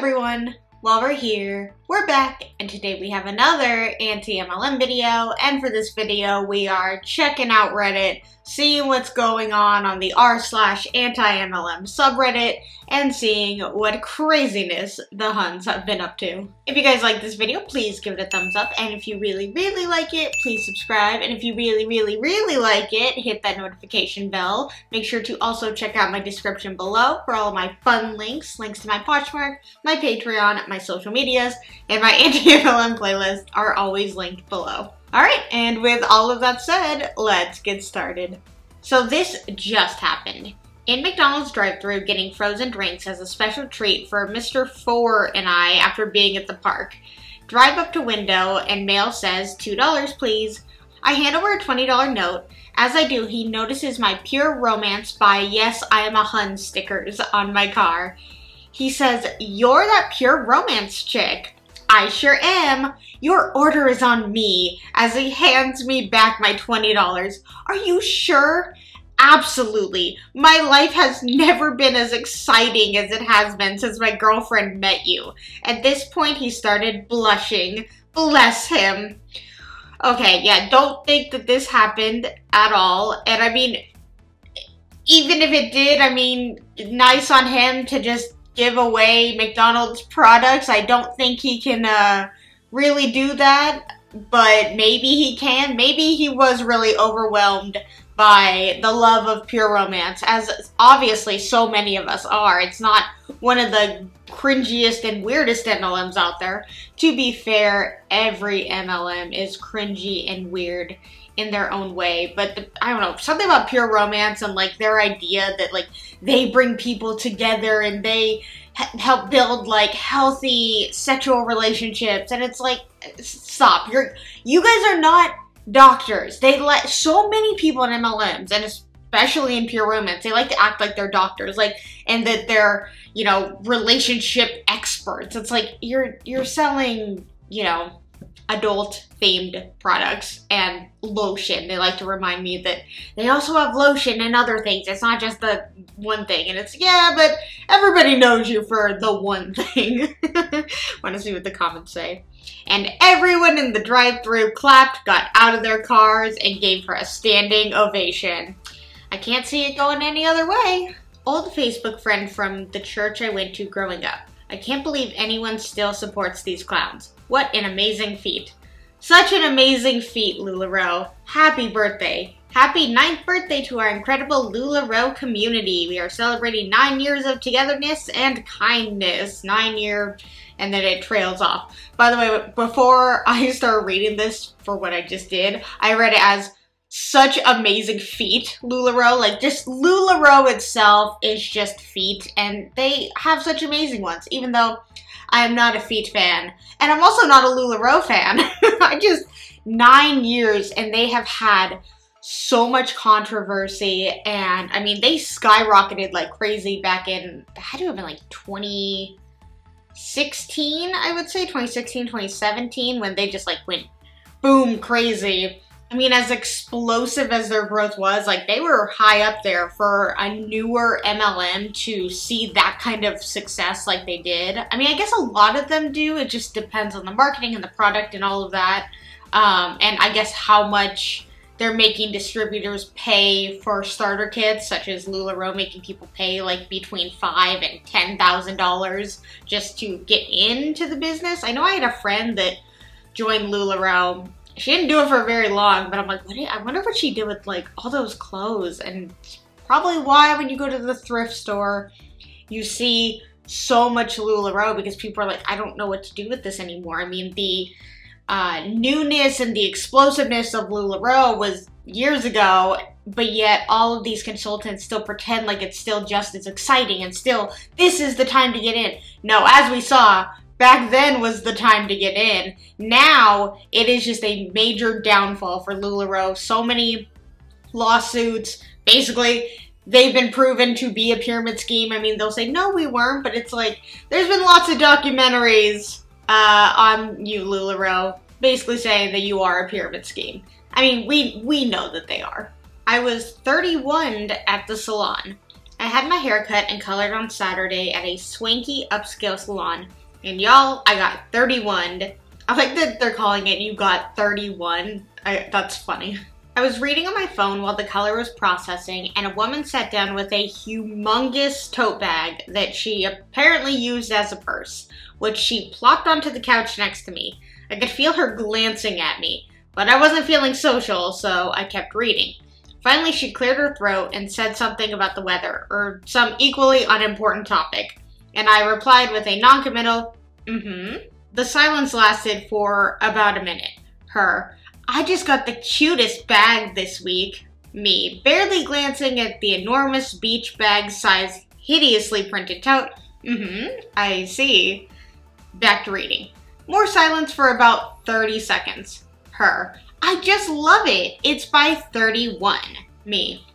everyone! While we're here, we're back, and today we have another anti-MLM video, and for this video we are checking out Reddit, seeing what's going on the r/anti-MLM subreddit, and seeing what craziness the Huns have been up to. If you guys like this video, please give it a thumbs up, and if you really like it, please subscribe, and if you really like it, hit that notification bell. Make sure to also check out my description below for all of my fun links to my Poshmark, my Patreon, my social medias, and my anti-MLM playlist are always linked below. Alright, and with all of that said, let's get started. So this just happened. In McDonald's drive-thru, getting frozen drinks as a special treat for Mr. 4 and I after being at the park. Drive up to window and male says, $2 please. I hand over a $20 note. As I do, he notices my Pure Romance by Yes I Am a Hun stickers on my car. He says, "You're that Pure Romance chick." I sure am. Your order is on me, as he hands me back my $20. Are you sure? Absolutely. My life has never been as exciting as it has been since my girlfriend met you. At this point, he started blushing. Bless him. Okay, yeah, don't think that this happened at all. And I mean, even if it did, I mean, nice on him to just give away McDonald's products. I don't think he can really do that, but maybe he can. Maybe he was really overwhelmed by the love of Pure Romance, as obviously so many of us are. It's not one of the cringiest and weirdest MLMs out there. To be fair, every MLM is cringy and weird in their own way, but I don't know, something about Pure Romance and like their idea that like they bring people together and they help build like healthy sexual relationships, and it's like, stop, you guys are not doctors. They let so many people in MLMs, and especially in Pure Romance, they like to act like they're doctors, like, and that they're, you know, relationship experts. It's like you're selling, you know, adult-themed products and lotion. They like to remind me that they also have lotion and other things. It's not just the one thing. And it's, yeah, but everybody knows you for the one thing. Want to see what the comments say. And everyone in the drive-thru clapped, got out of their cars, and gave her a standing ovation. I can't see it going any other way. Old Facebook friend from the church I went to growing up. I can't believe anyone still supports these clowns. What an amazing feat. Such an amazing feat, Lularoe. Happy birthday. Happy 9th birthday to our incredible Lularoe community. We are celebrating 9 years of togetherness and kindness. 9-year, and then it trails off. By the way, before I start reading this for what I just did, I read it as such amazing feat, Lularoe. Like, just Lularoe itself is just feat, and they have such amazing ones, even though I am not a feet fan. And I'm also not a Lularoe fan. 9 years, and they have had so much controversy, and I mean, they skyrocketed like crazy back in, it had to have been like 2016, I would say, 2016, 2017, when they just like went boom crazy. I mean, as explosive as their growth was, like, they were high up there for a newer MLM to see that kind of success like they did. I mean, I guess a lot of them do. It just depends on the marketing and the product and all of that. And I guess how much they're making distributors pay for starter kits, such as Lularoe making people pay like between $5,000 and $10,000 just to get into the business. I know I had a friend that joined Lularoe. She didn't do it for very long, but I'm like, I wonder what she did with like all those clothes. And probably why when you go to the thrift store, you see so much Lularoe, because people are like, I don't know what to do with this anymore. I mean, the newness and the explosiveness of Lularoe was years ago, but yet all of these consultants still pretend like it's still just as exciting and still, this is the time to get in. No, as we saw, back then was the time to get in. Now, it is just a major downfall for Lularoe. So many lawsuits. Basically, they've been proven to be a pyramid scheme. I mean, they'll say, no, we weren't, but it's like, there's been lots of documentaries on you, Lularoe, basically saying that you are a pyramid scheme. I mean, we know that they are. I was 31 at the salon. I had my hair cut and colored on Saturday at a swanky upscale salon. And y'all, I got 31. I like that they're calling it "you got 31. That's funny. I was reading on my phone while the color was processing, and a woman sat down with a humongous tote bag that she apparently used as a purse, which she plopped onto the couch next to me. I could feel her glancing at me, but I wasn't feeling social, so I kept reading. Finally, she cleared her throat and said something about the weather, or some equally unimportant topic, and I replied with a non-committal, The silence lasted for about a minute. Her, "I just got the cutest bag this week." Me, barely glancing at the enormous beach bag size, hideously printed tote. I see. Back to reading. More silence for about 30 seconds. Her, "I just love it. It's by 31. Me,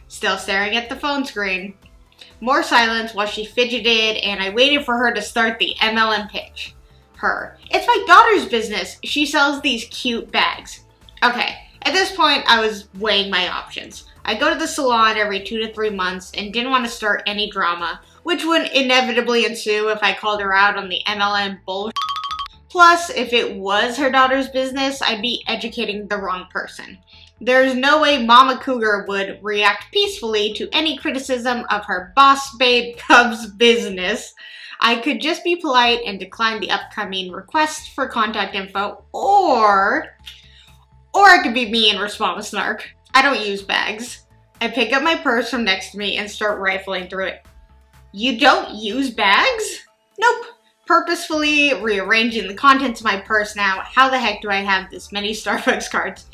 Still staring at the phone screen. More silence while she fidgeted, and I waited for her to start the MLM pitch. Her, "It's my daughter's business. She sells these cute bags." Okay, at this point, I was weighing my options. I go to the salon every 2 to 3 months and didn't want to start any drama, which would inevitably ensue if I called her out on the MLM bullshit. Plus, if it was her daughter's business, I'd be educating the wrong person. There's no way Mama Cougar would react peacefully to any criticism of her boss babe cub's business. I could just be polite and decline the upcoming request for contact info, or I could be me and respond with snark. I don't use bags. I pick up my purse from next to me and start rifling through it. "You don't use bags?" "Nope." Purposefully rearranging the contents of my purse now. How the heck do I have this many Starbucks cards?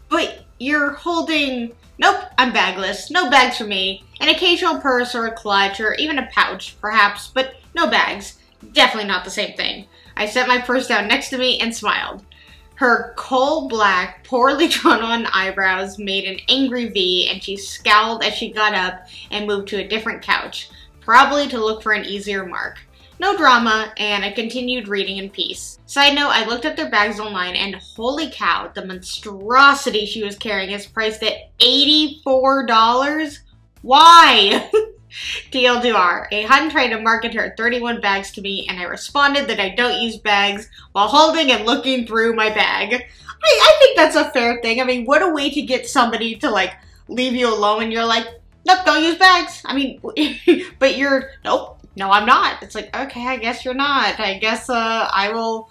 "But you're holding..." "Nope, I'm bagless. No bags for me. An occasional purse or a clutch or even a pouch, perhaps, but no bags. Definitely not the same thing." I set my purse down next to me and smiled. Her coal-black, poorly drawn-on eyebrows made an angry V, and she scowled as she got up and moved to a different couch, probably to look for an easier mark. No drama, and I continued reading in peace. Side note, I looked up their bags online, and holy cow, the monstrosity she was carrying is priced at $84? Why? TLDR, a hun tried to market her 31 bags to me, and I responded that I don't use bags while holding and looking through my bag. I think that's a fair thing. I mean, what a way to get somebody to, like, leave you alone, and you're like, "Nope, don't use bags." I mean, but you're, "Nope. No, I'm not." It's like, okay, I guess you're not. I guess I will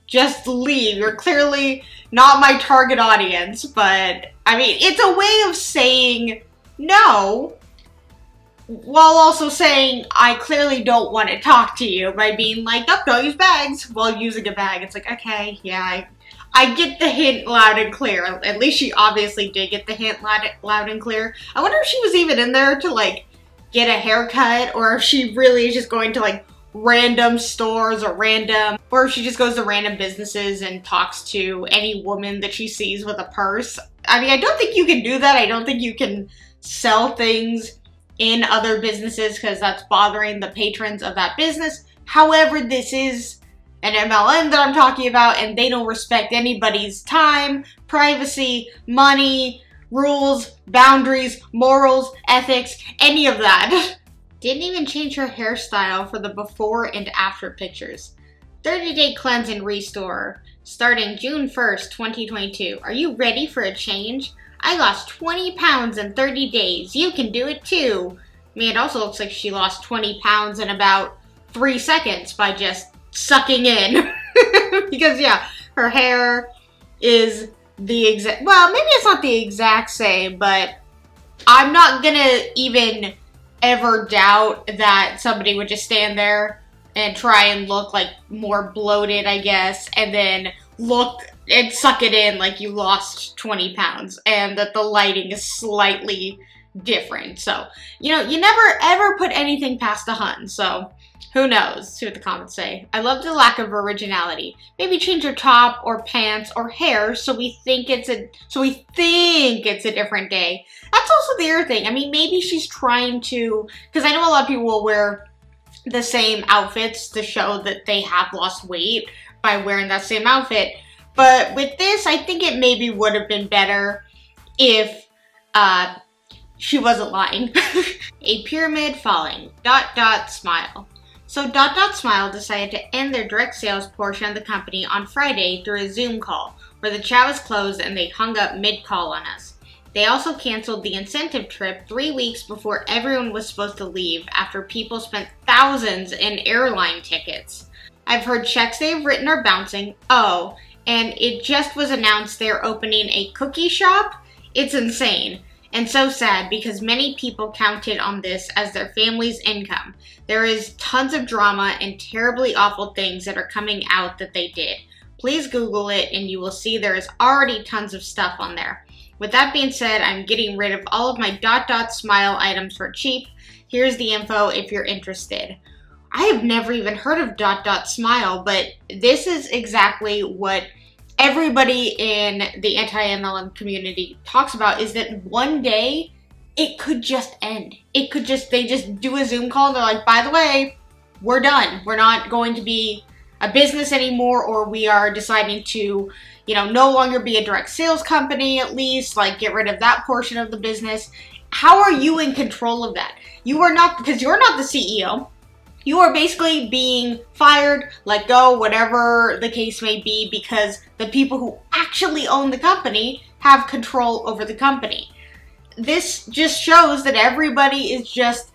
just leave. You're clearly not my target audience, but I mean, it's a way of saying no while also saying I clearly don't want to talk to you by being like, "Nope, don't use bags," while using a bag. It's like, okay, yeah, I get the hint loud and clear. At least she obviously did get the hint loud and clear. I wonder if she was even in there to, like, get a haircut, or if she really is just going to, like, random stores or if she just goes to random businesses and talks to any woman that she sees with a purse. I mean, I don't think you can do that. I don't think you can sell things in other businesses because that's bothering the patrons of that business. However, this is an MLM that I'm talking about, and they don't respect anybody's time, privacy, money, rules, boundaries, morals, ethics, any of that. Didn't even change her hairstyle for the before and after pictures. 30-day cleanse and restore, starting June 1st, 2022. Are you ready for a change? I lost 20 pounds in 30 days. You can do it too. I mean, it also looks like she lost 20 pounds in about 3 seconds by just sucking in. Because yeah, her hair is the exact, well, maybe it's not the exact same, but I'm not gonna even ever doubt that somebody would just stand there and try and look like more bloated, I guess, and then look and suck it in like you lost 20 pounds and that the lighting is slightly different. So, you know, you never ever put anything past a hun, so who knows? See what the comments say. I love the lack of originality. Maybe change your top or pants or hair so we think it's a different day. That's also the other thing. I mean, maybe she's trying to, because I know a lot of people will wear the same outfits to show that they have lost weight by wearing that same outfit. But with this, I think it maybe would have been better if she wasn't lying. A pyramid falling. ... Smile. So ... Smile decided to end their direct sales portion of the company on Friday through a Zoom call, where the chat was closed and they hung up mid-call on us. They also canceled the incentive trip 3 weeks before everyone was supposed to leave after people spent thousands in airline tickets. I've heard checks they've written are bouncing. Oh, and it just was announced they're opening a cookie shop? It's insane. And so sad because many people counted on this as their family's income. There is tons of drama and terribly awful things that are coming out that they did. Please Google it and you will see there is already tons of stuff on there. With that being said, I'm getting rid of all of my ... Smile items for cheap. Here's the info if you're interested. I have never even heard of ... Smile, but this is exactly what everybody in the anti-MLM community talks about, is that one day it could just end. It could just, they just do a Zoom call and they're like, by the way, we're done. We're not going to be a business anymore, or we are deciding to, you know, no longer be a direct sales company, at least, like get rid of that portion of the business. How are you in control of that? You are not, because you're not the CEO. You are basically being fired, let go, whatever the case may be, because the people who actually own the company have control over the company. This just shows that everybody is just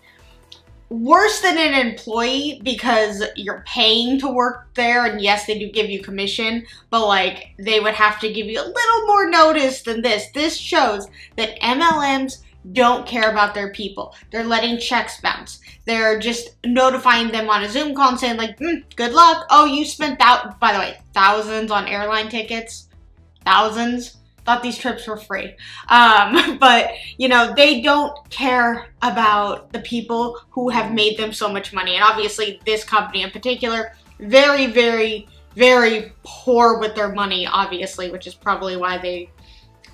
worse than an employee because you're paying to work there, and yes, they do give you commission, but like they would have to give you a little more notice than this. This shows that MLMs don't care about their people. They're letting checks bounce. They're just notifying them on a Zoom call and saying like, good luck. Oh, you spent that, by the way, thousands on airline tickets. Thousands. Thought these trips were free. But, you know, they don't care about the people who have made them so much money. And obviously this company in particular, very, very, very poor with their money, obviously, which is probably why they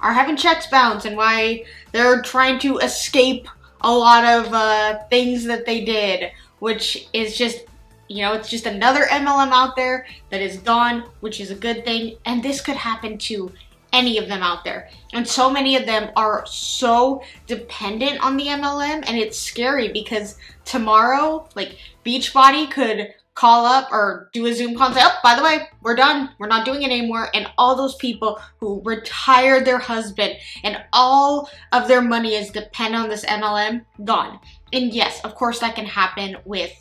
are having checks bounce and why they're trying to escape a lot of things that they did, which is just, you know, it's just another MLM out there that is gone, which is a good thing. And this could happen to any of them out there. And so many of them are so dependent on the MLM, and it's scary because tomorrow, like, Beachbody could call up or do a Zoom call and say, oh, by the way, we're done. We're not doing it anymore. And all those people who retired their husband and all of their money is dependent on this MLM, gone. And yes, of course that can happen with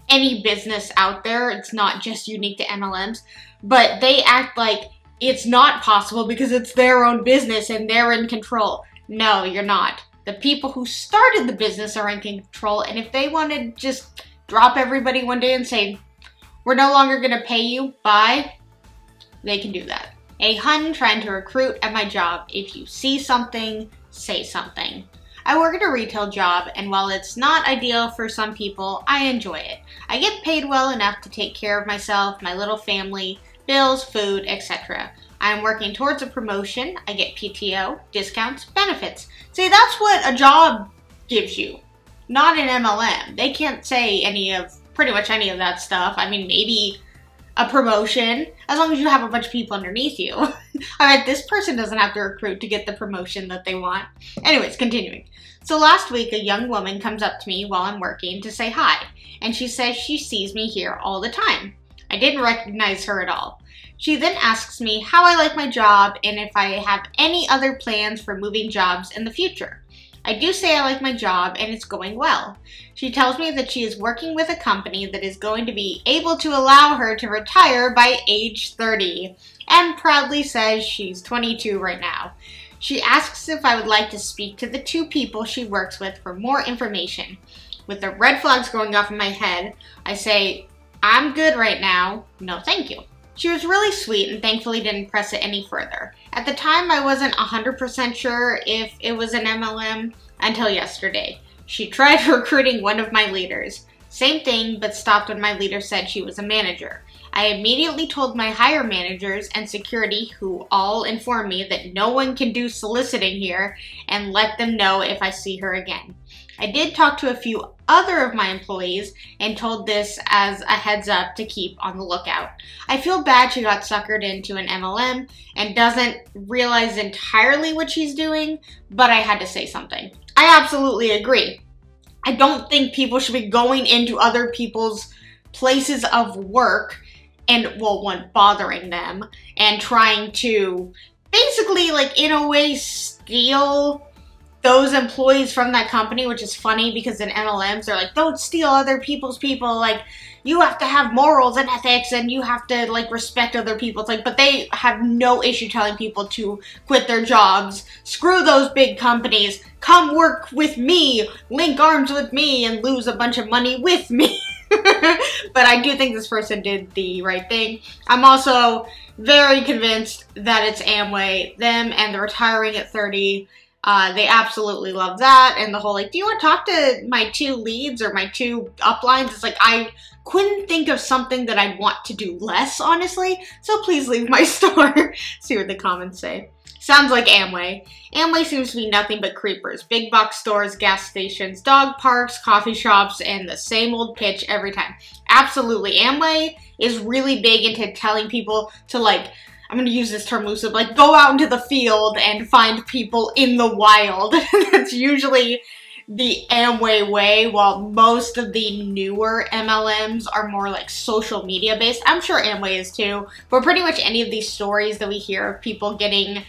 any business out there. It's not just unique to MLMs, but they act like it's not possible because it's their own business and they're in control. No, you're not. The people who started the business are in control, and if they want to just drop everybody one day and say, we're no longer gonna pay you, bye, they can do that. A hun trying to recruit at my job. If you see something, say something. I work at a retail job, and while it's not ideal for some people, I enjoy it. I get paid well enough to take care of myself, my little family, bills, food, etc. I am working towards a promotion. I get PTO, discounts, benefits. See, that's what a job gives you. Not an MLM. They can't say pretty much any of that stuff. I mean, maybe a promotion, as long as you have a bunch of people underneath you. I mean, this person doesn't have to recruit to get the promotion that they want. Anyways, continuing. So last week, a young woman comes up to me while I'm working to say hi, and she says she sees me here all the time. I didn't recognize her at all. She then asks me how I like my job and if I have any other plans for moving jobs in the future. I do say I like my job and it's going well. She tells me that she is working with a company that is going to be able to allow her to retire by age 30, and proudly says she's 22 right now. She asks if I would like to speak to the 2 people she works with for more information. With the red flags going off in my head, I say, I'm good right now, no thank you. She was really sweet and thankfully didn't press it any further. At the time, I wasn't 100% sure if it was an MLM until yesterday. She tried recruiting one of my leaders. Same thing, but stopped when my leader said she was a manager. I immediately told my higher managers and security, who all informed me that no one can do soliciting here, and let them know if I see her again. I did talk to a few other of my employees and told this as a heads up to keep on the lookout. I feel bad she got suckered into an MLM and doesn't realize entirely what she's doing, but I had to say something. I absolutely agree. I don't think people should be going into other people's places of work and, well, one, bothering them and trying to basically, like, in a way, steal those employees from that company, which is funny because in MLMs, they're like, don't steal other people's people. Like, you have to have morals and ethics and you have to, like, respect other people. It's like, but they have no issue telling people to quit their jobs. Screw those big companies. Come work with me. Link arms with me and lose a bunch of money with me. But I do think this person did the right thing. I'm also very convinced that it's Amway, them, and the retiring at 30. They absolutely love that, and the whole, like, do you want to talk to my 2 leads or my 2 uplines? It's like, I couldn't think of something that I'd want to do less, honestly, so please leave my store. See what the comments say. Sounds like Amway. Amway seems to be nothing but creepers. Big box stores, gas stations, dog parks, coffee shops, and the same old pitch every time. Absolutely. Amway is really big into telling people to, like, I'm going to use this term loosely, like, go out into the field and find people in the wild. That's usually the Amway way, while most of the newer MLMs are more like social media based. I'm sure Amway is too, but pretty much any of these stories that we hear of people getting,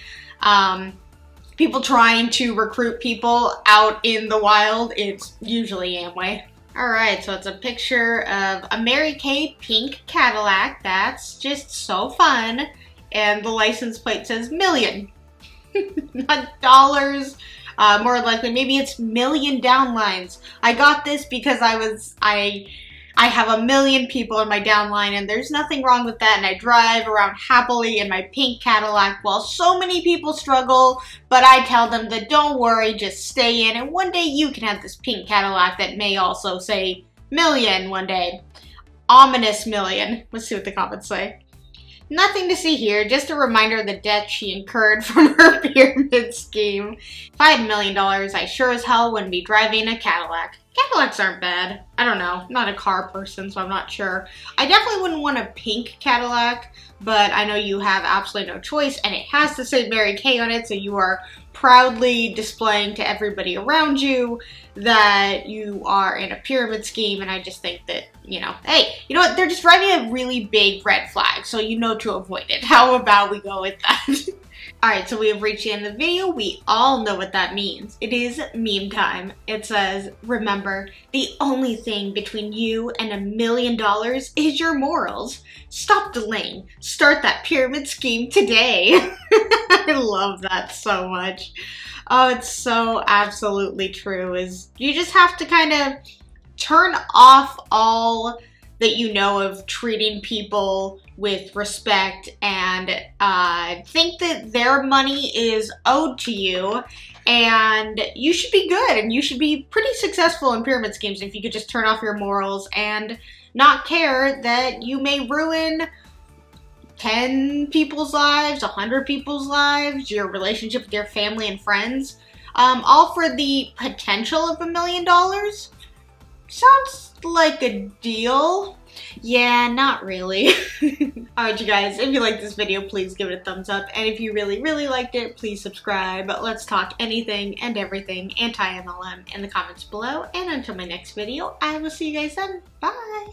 people trying to recruit people out in the wild, it's usually Amway. Alright, so it's a picture of a Mary Kay pink Cadillac. That's just so fun. And the license plate says million, not dollars. More likely, maybe it's million downlines. I got this because I have a million people in my downline, and there's nothing wrong with that. And I drive around happily in my pink Cadillac while so many people struggle. But I tell them that don't worry, just stay in, and one day you can have this pink Cadillac that may also say million one day. Ominous million. Let's see what the comments say. Nothing to see here, just a reminder of the debt she incurred from her pyramid scheme. If I had $1 million, I sure as hell wouldn't be driving a Cadillac. Cadillacs aren't bad. I don't know. I'm not a car person, so I'm not sure. I definitely wouldn't want a pink Cadillac, but I know you have absolutely no choice, and it has to say Mary Kay on it, so you are proudly displaying to everybody around you that you are in a pyramid scheme, and I just think that, you know, hey, you know what, they're just driving a really big red flag, so you know to avoid it. How about we go with that? Alright, so we have reached the end of the video. We all know what that means. It is meme time. It says, remember, the only thing between you and $1 million is your morals. Stop delaying. Start that pyramid scheme today. I love that so much. Oh, it's so absolutely true. Is you just have to kind of turn off all that you know of treating people with respect and think that their money is owed to you and you should be good and you should be pretty successful in pyramid schemes if you could just turn off your morals and not care that you may ruin 10 people's lives, 100 people's lives, your relationship with your family and friends, all for the potential of $1 million. Sounds like a deal. Yeah, not really. Alright, you guys, if you liked this video, please give it a thumbs up. And if you really, really liked it, please subscribe. Let's talk anything and everything anti-MLM in the comments below. And until my next video, I will see you guys then. Bye!